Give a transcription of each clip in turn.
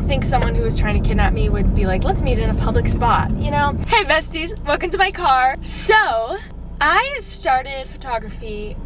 don't think someone who was trying to kidnap me would be like, let's meet in a public spot, you know? Hey besties, welcome to my car. So, I started photography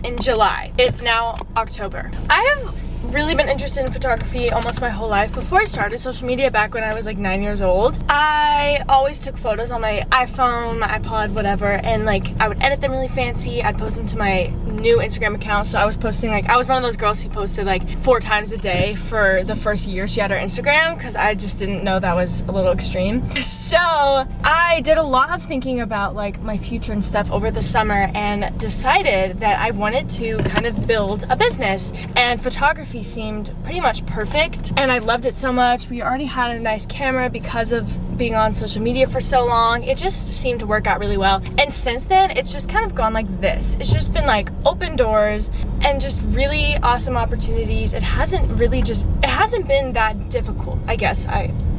in July. It's now October. I have really been interested in photography almost my whole life. Before I started social media, back when I was like 9 years old, I always took photos on my iPhone, my iPod, whatever, and like I would edit them really fancy. I'd post them to my new Instagram account. So I was posting, like, I was one of those girls who posted like 4 times a day for the first year she had her Instagram, because I just didn't know that was a little extreme. So I did a lot of thinking about like my future and stuff over the summer and decided that I wanted to kind of build a business, and photography seemed pretty much perfect, and I loved it so much. We already had a nice camera because of being on social media for so long. It just seemed to work out really well, and since then it's just kind of gone like this. It's just been like open doors and just really awesome opportunities. It hasn't been that difficult, I guess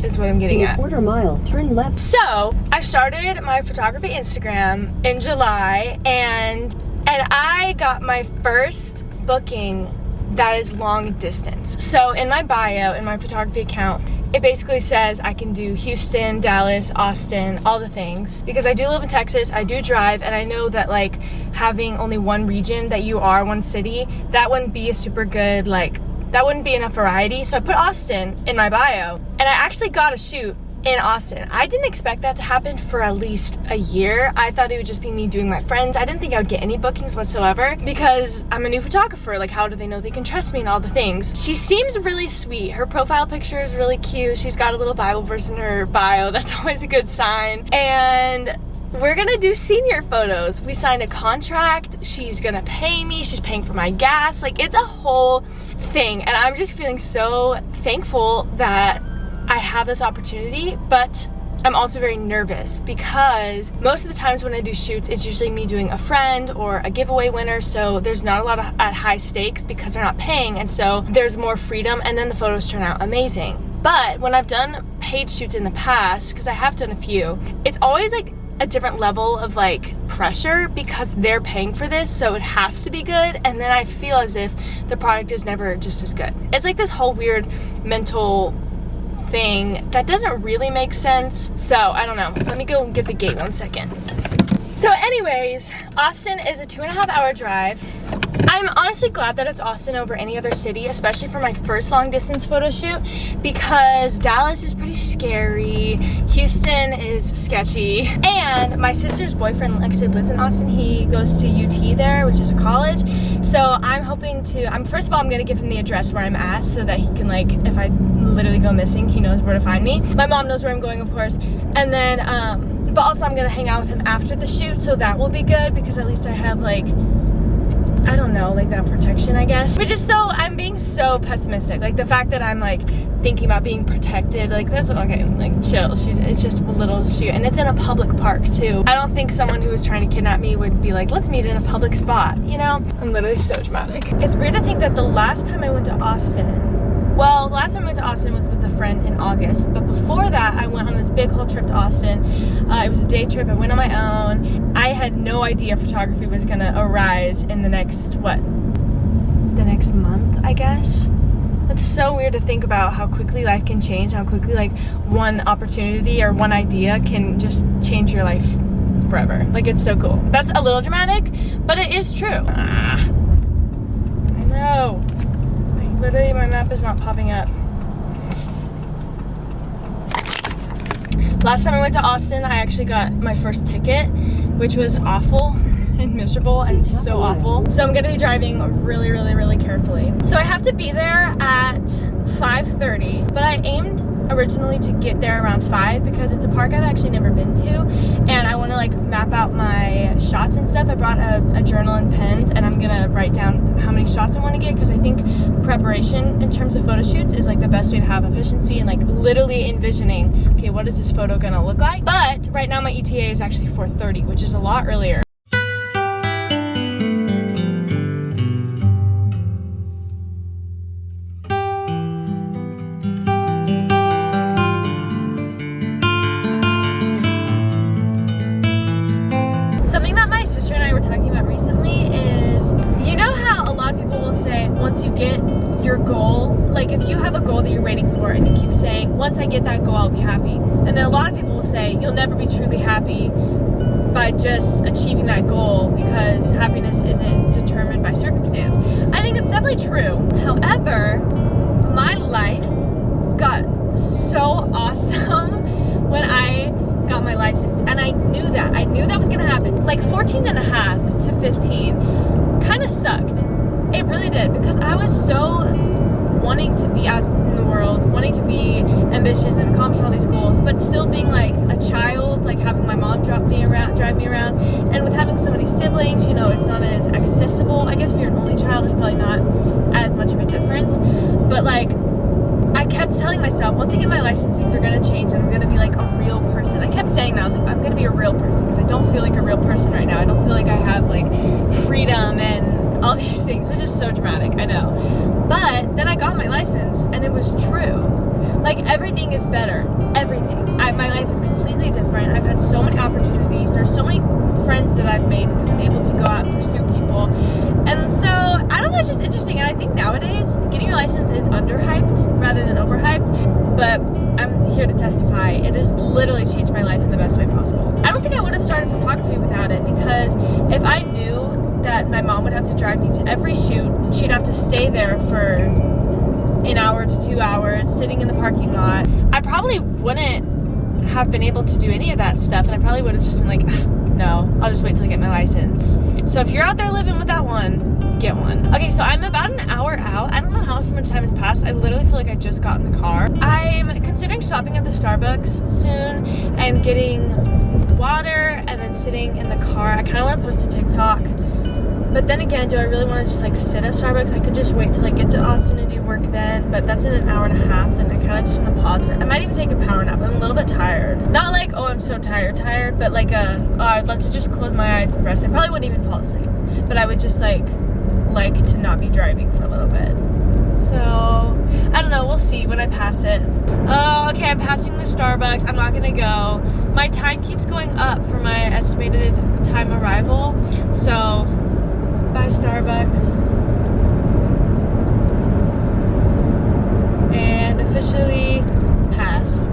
is what I'm getting at. Quarter mile, turn left. So I started my photography Instagram in July, and I got my first booking that is long distance. So in my bio, in my photography account, it basically says I can do Houston, Dallas, Austin, all the things. Because I do live in Texas, I do drive, and I know that like having only one region that you are, one city, that wouldn't be a super good, like, that wouldn't be enough variety. So I put Austin in my bio, and I actually got a shoot in Austin. I didn't expect that to happen for at least a year. I thought it would just be me doing my friends. I didn't think I would get any bookings whatsoever because I'm a new photographer. Like, how do they know they can trust me and all the things? She seems really sweet. Her profile picture is really cute. She's got a little Bible verse in her bio. That's always a good sign. And we're gonna do senior photos. We signed a contract. She's gonna pay me. She's paying for my gas. Like, it's a whole thing. And I'm just feeling so thankful that I have this opportunity, but I'm also very nervous because most of the times when I do shoots, it's usually me doing a friend or a giveaway winner, so there's not a lot of at high stakes because they're not paying, and so there's more freedom, and then the photos turn out amazing. But when I've done paid shoots in the past, because I have done a few, it's always like a different level of like pressure because they're paying for this, so it has to be good, and then I feel as if the product is never just as good. It's like this whole weird mental thing that doesn't really make sense. So I don't know, let me go get the gate 1 second. So anyways, Austin is a 2.5 hour drive. I'm honestly glad that it's Austin over any other city, especially for my first long distance photo shoot, because Dallas is pretty scary, Houston is sketchy, and my sister's boyfriend actually lives in Austin. He goes to UT there, which is a college. So I'm hoping to, first of all, I'm gonna give him the address where I'm at so that he can, like, if I literally go missing, he knows where to find me. My mom knows where I'm going, of course. And then, but also I'm gonna hang out with him after the shoot, so that will be good because at least I have, like, I don't know, like that protection, I guess. Which is I'm being so pessimistic. Like the fact that I'm like thinking about being protected, like that's okay, like chill. It's just a little shoot, and it's in a public park too. I don't think someone who was trying to kidnap me would be like, let's meet in a public spot, you know? I'm literally so dramatic. It's weird to think that the last time I went to Austin, well, the last time I went to Austin was with a friend in August, but before that, I went on this big whole trip to Austin. It was a day trip. I went on my own. I had no idea photography was gonna arise in the next, the next month, I guess. It's so weird to think about how quickly life can change, how quickly like one opportunity or one idea can just change your life forever. Like, it's so cool. That's a little dramatic, but it is true. I know. Literally, my map is not popping up. Last time I went to Austin, I actually got my first ticket, which was awful and miserable and so awful. So I'm gonna be driving really, really, really carefully. So I have to be there at 5:30, but I aimed originally to get there around 5 because it's a park I've actually never been to, and I want to like map out my shots and stuff. I brought a journal and pens, and I'm gonna write down how many shots I want to get, because I think preparation in terms of photo shoots is like the best way to have efficiency and like literally envisioning, okay, what is this photo gonna look like? But right now my ETA is actually 4:30, which is a lot earlier. Something that my sister and I were talking about recently is, you know how a lot of people will say once you get your goal, like if you have a goal that you're waiting for and life and keep saying, once I get that goal, I'll be happy. And then a lot of people will say, you'll never be truly happy by just achieving that goal because happiness isn't determined by circumstance. I think it's definitely true. However, my life got so awesome when I got my license, and I knew that was gonna happen. Like 14 and a half to 15 kind of sucked. It really did, because I was so wanting to be out in the world, wanting to be ambitious and accomplish all these goals, but still being like a child, like having my mom drive me around, and with having so many siblings, you know, it's not as accessible. I guess if you're an only child, it's probably not as much of a difference, but like, I kept telling myself, once I get my license, things are gonna change and I'm gonna be like a real person. I kept saying that. I was like, I'm gonna be a real person, because I don't feel like a real person right now. I don't feel like I have like freedom and all these things, which is so dramatic, I know. But then I got my license and it was true. Like, everything is better. Everything. My life is completely different. I've had so many opportunities. There's so many friends that I've made because I'm able to go out and pursue people. And so, I don't know, it's just interesting. And I think nowadays, getting your license is underhyped rather than overhyped. But I'm here to testify. It has literally changed my life in the best way possible. I don't think I would have started photography without it, because if I knew that my mom would have to drive me to every shoot, she'd have to stay there for an hour to 2 hours, sitting in the parking lot, I probably wouldn't have been able to do any of that stuff, and I probably would have just been like, no, I'll just wait till I get my license. So if you're out there living without one, get one. Okay, so I'm about an hour out. I don't know how much time has passed. I literally feel like I just got in the car. I'm considering stopping at the Starbucks soon and getting water and then sitting in the car. I kind of want to post a TikTok. But then again, do I really want to just like sit at Starbucks? I could just wait till I get to Austin and do work then, but that's in an hour and a half, and I kind of just want to pause for it. I might even take a power nap. I'm a little bit tired. Not like, oh, I'm so tired, but like I'd love to just close my eyes and rest. I probably wouldn't even fall asleep, but I would just like to not be driving for a little bit. So, I don't know, we'll see when I pass it. Oh, okay, I'm passing the Starbucks. I'm not gonna go. My time keeps going up for my estimated time arrival, so by Starbucks, and officially passed.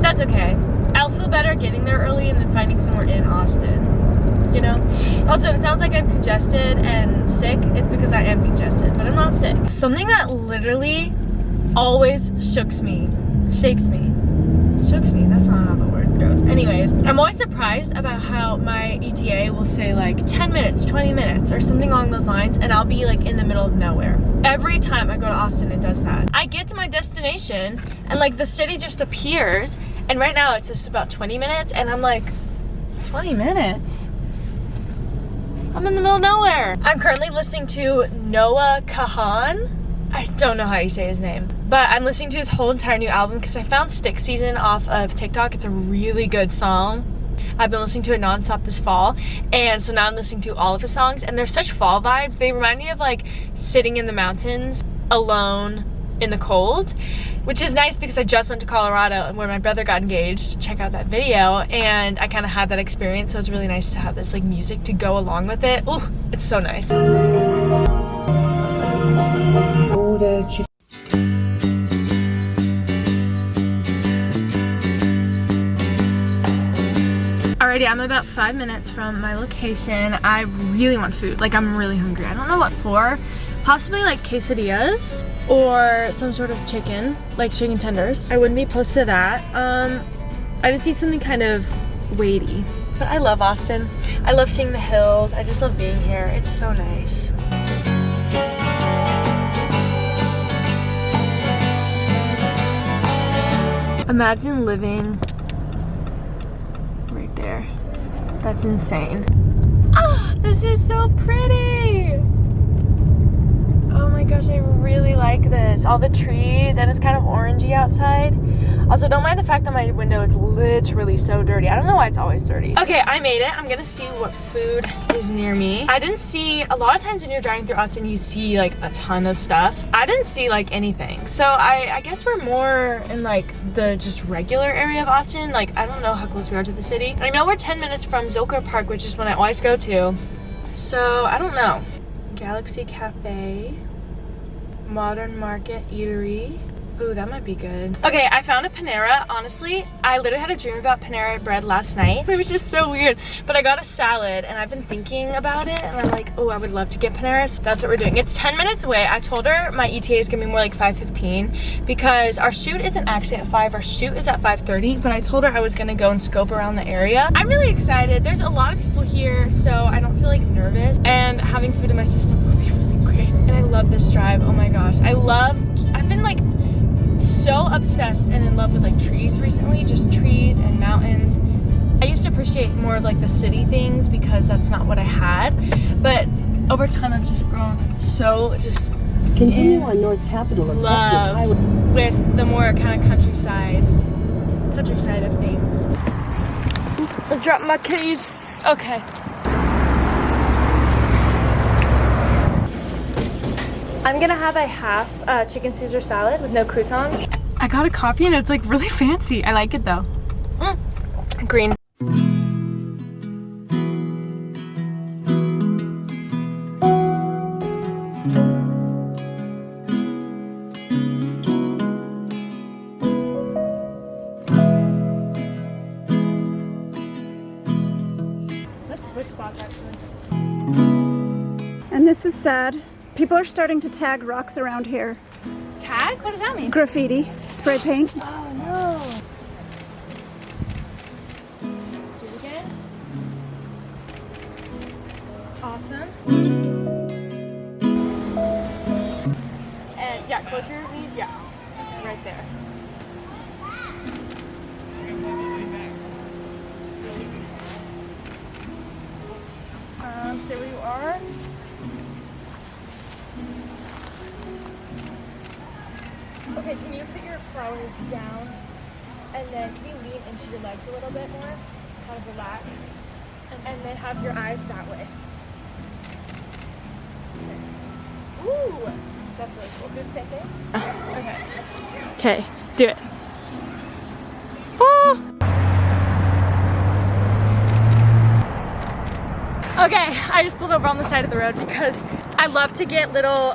That's okay. I'll feel better getting there early and then finding somewhere in Austin, you know? Also, if it sounds like I'm congested and sick, it's because I am congested, but I'm not sick. Something that literally always shakes me, that's not how the word goes. Anyways, I'm always surprised about how my ETA will say like 10 minutes, 20 minutes, or something along those lines, and I'll be like in the middle of nowhere. Every time I go to Austin, it does that. I get to my destination and like the city just appears, and right now it's just about 20 minutes, and I'm like, 20 minutes? I'm in the middle of nowhere. I'm currently listening to Noah Kahan. I don't know how you say his name, but I'm listening to his whole entire new album because I found Stick Season off of TikTok. It's a really good song. I've been listening to it nonstop this fall, and so now I'm listening to all of his songs, and they're such fall vibes. They remind me of like sitting in the mountains alone in the cold, which is nice because I just went to Colorado and where my brother got engaged. Check out that video, and I kind of had that experience, so it's really nice to have this like music to go along with it. Ooh, it's so nice. Alrighty, I'm about 5 minutes from my location. I really want food. Like, I'm really hungry. I don't know what for. Possibly like quesadillas or some sort of chicken, like chicken tenders. I wouldn't be opposed to that. I just need something kind of weighty. But I love Austin. I love seeing the hills. I just love being here. It's so nice. Imagine living right there. That's insane. Ah, this is so pretty. Oh my gosh, I really like this. All the trees, and it's kind of orangey outside. Also, don't mind the fact that my window is literally so dirty. I don't know why it's always dirty. Okay, I made it. I'm gonna see what food is near me. I didn't see, a lot of times when you're driving through Austin, you see like a ton of stuff. I didn't see like anything. So I guess we're more in like the just regular area of Austin. Like, I don't know how close we are to the city. I know we're 10 minutes from Zilker Park, which is one I always go to. So I don't know. Galaxy Cafe, Modern Market Eatery. Ooh, that might be good. Okay, I found a Panera. Honestly, I literally had a dream about Panera bread last night. It was just so weird. But I got a salad and I've been thinking about it and I'm like, oh, I would love to get Panera. So that's what we're doing. It's 10 minutes away. I told her my ETA is gonna be more like 5:15 because our shoot isn't actually at 5. Our shoot is at 5:30, but I told her I was gonna go and scope around the area. I'm really excited. There's a lot of people here, so I don't feel like nervous. And having food in my system will be really great. And I love this drive. Oh my gosh. I've been like so obsessed and in love with like trees recently, just trees and mountains. I used to appreciate more of like the city things because that's not what I had, but over time I've just grown so just continue on North Capitol of love with the more kind of countryside of things. I dropped my keys. Okay. I'm gonna have a half chicken Caesar salad with no croutons. I got a coffee and it's like really fancy. I like it though. Green. Let's switch spots actually. And this is sad. People are starting to tag rocks around here. Tag? What does that mean? Graffiti, spray paint. Oh no. Let's do it again. Awesome. And yeah, close your knees. Yeah, right there. Stay where you are. Okay, can you put your flowers down and then can you lean into your legs a little bit more, kind of relaxed, and then have your eyes that way. Ooh, that's really cool. Do the same thing? Okay. Okay, do it. Oh. Okay, I just pulled over on the side of the road because I love to get little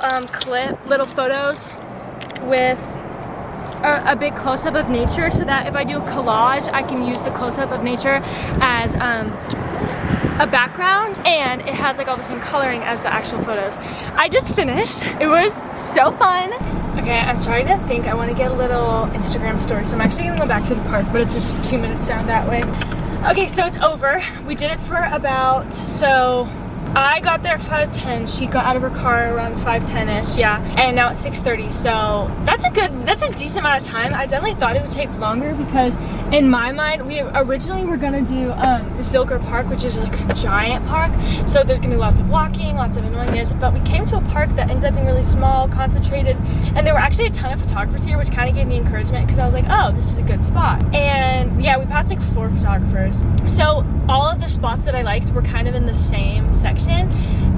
little photos with a big close-up of nature so that if I do a collage, I can use the close-up of nature as a background and it has like all the same coloring as the actual photos. I just finished. It was so fun. Okay, I'm starting to think I want to get a little Instagram story, so I'm actually gonna go back to the park, but it's just 2 minutes down that way. Okay, so it's over. We did it for about, so I got there at 5:10. She got out of her car around 5:10ish, yeah. And now it's 6:30, so that's a decent amount of time. I definitely thought it would take longer because in my mind, we originally were gonna do Zilker Park, which is like a giant park. So there's gonna be lots of walking, lots of annoyingness, but we came to a park that ended up being really small, concentrated, and there were actually a ton of photographers here, which kind of gave me encouragement because I was like, oh, this is a good spot. And yeah, we passed like 4 photographers. So all of the spots that I liked were kind of in the same section,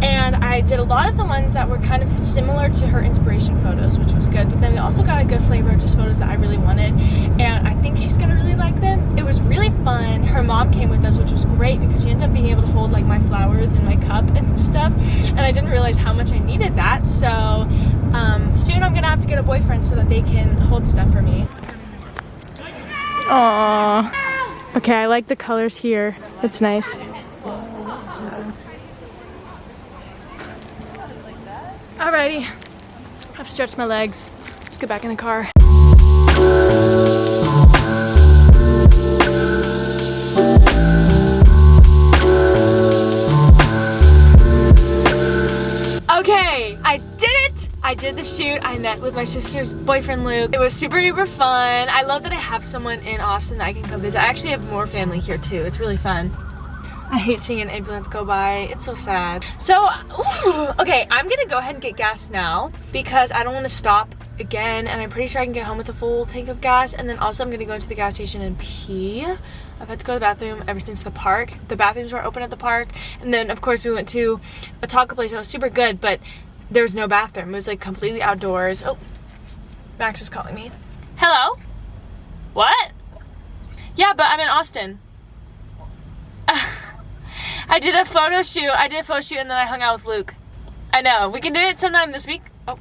and I did a lot of the ones that were kind of similar to her inspiration photos, which was good, but then we also got a good flavor of just photos that I really wanted, and I think she's gonna really like them. It was really fun. Her mom came with us, which was great because she ended up being able to hold like my flowers in my cup and stuff, and I didn't realize how much I needed that. So soon I'm gonna have to get a boyfriend so that they can hold stuff for me. Aww. Okay, I like the colors here. It's nice. Alrighty, I've stretched my legs. Let's get back in the car. Okay, I did it! I did the shoot. I met with my sister's boyfriend, Luke. It was super duper fun. I love that I have someone in Austin that I can come visit. I actually have more family here too. It's really fun. I hate seeing an ambulance go by. It's so sad. So, okay, I'm gonna go ahead and get gas now because I don't want to stop again, and I'm pretty sure I can get home with a full tank of gas. And then also I'm gonna go into the gas station and pee. I've had to go to the bathroom ever since the park. The bathrooms were open at the park, and then of course we went to a taco place that was super good, but there was no bathroom. It was like completely outdoors. Oh, Max is calling me. Hello? What? Yeah, but I'm in Austin. I did a photo shoot and then I hung out with Luke. I know, we can do it sometime this week. Oh,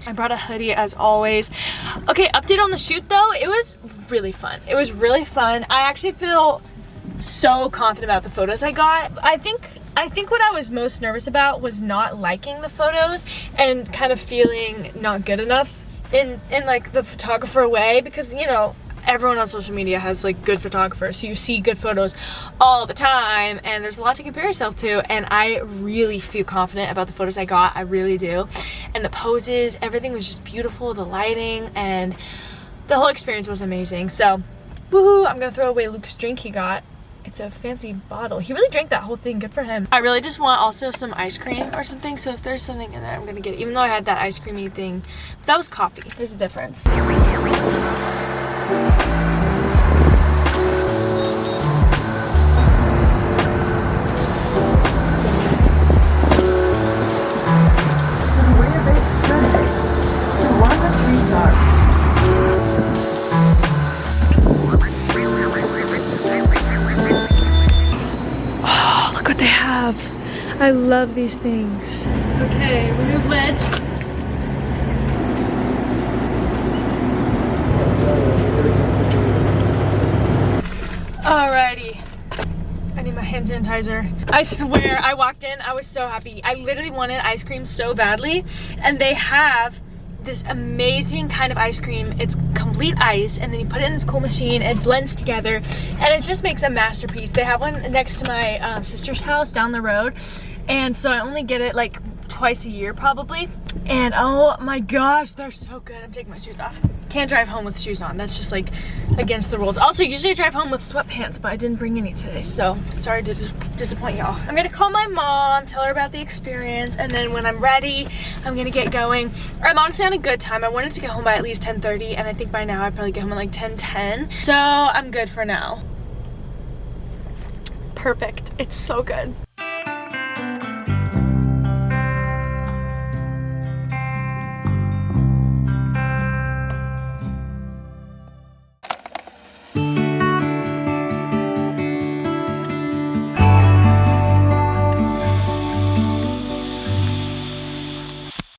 I brought a hoodie as always. Okay, update on the shoot though. It was really fun. It was really fun. I actually feel so confident about the photos I got. I think what I was most nervous about was not liking the photos and kind of feeling not good enough in like the photographer way, because you know, everyone on social media has like good photographers, so you see good photos all the time and there's a lot to compare yourself to, and I really feel confident about the photos I got. I really do. And the poses, everything was just beautiful, the lighting, and the whole experience was amazing. So woohoo, I'm gonna throw away Luke's drink he got. It's a fancy bottle. He really drank that whole thing. Good for him. I really just want also some ice cream or something, so if there's something in there, I'm gonna get it, even though I had that ice creamy thing. But that was coffee. There's a difference. What they have. I love these things. Okay, remove lid. Alrighty. I need my hand sanitizer. I swear, I walked in, I was so happy. I literally wanted ice cream so badly, and they have this amazing kind of ice cream. It's complete ice, and then you put it in this cool machine, it blends together, and it just makes a masterpiece. They have one next to my sister's house down the road, and so I only get it like twice a year probably, and oh my gosh, they're so good. I'm taking my shoes off. Can't drive home with shoes on. That's just like against the rules. Also, usually I drive home with sweatpants, but I didn't bring any today, so sorry to disappoint y'all. I'm gonna call my mom, tell her about the experience, and then when I'm ready, I'm gonna get going. I'm honestly on a good time. I wanted to get home by at least 10:30, and I think by now I'd probably get home at like 10:10. So I'm good for now. Perfect. It's so good.